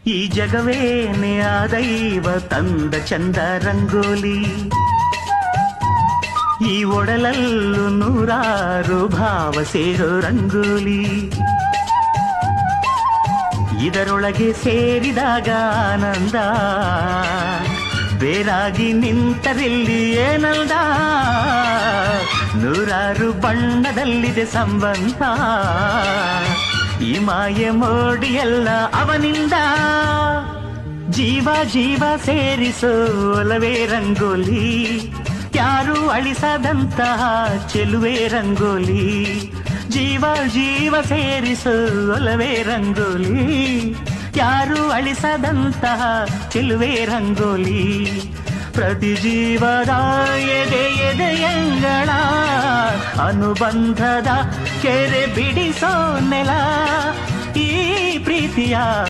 ಈ ಜಗವೇನೆ ಆ ದೈವ ತಂದ ಚಂದ ರಂಗೋಲಿ. ಈ ಒಡಲಲ್ಲೂ ನೂರಾರು ಭಾವ ಸೇರೋ ರಂಗೋಲಿ. ಇದರೊಳಗೆ ಸೇರಿದಾಗ ಆನಂದ, ಬೇರಾಗಿ ನಿಂತರಿಲ್ಲಿ ಏನಲ್ದ. ನೂರಾರು ಬಣ್ಣದಲ್ಲಿದೆ ಸಂಬಂಧ, ಈ ಮಾಯೆ ಮೋಡಿಯೆಲ್ಲ ಅವನಿಂದ. ಜೀವ ಜೀವ ಸೇರಿಸೋ ಒಲವೇ ರಂಗೋಲಿ, ಯಾರು ಅಳಿಸದಂತಹ ಚೆಲುವೆ ರಂಗೋಲಿ. ಜೀವ ಜೀವ ಸೇರಿಸೋ ಒಲವೇ ರಂಗೋಲಿ, ಯಾರು ಅಳಿಸದಂತಹ ಚೆಲುವೆ ರಂಗೋಲಿ. ಪ್ರತಿ ಜೀವದ ಎದೆ ಎದೆಯಂಗಳ ಅನುಬಂಧದ ಕೆರೆ ಬಿಡಿಸೋ ನೆಲ ಈ ಪ್ರೀತಿಯ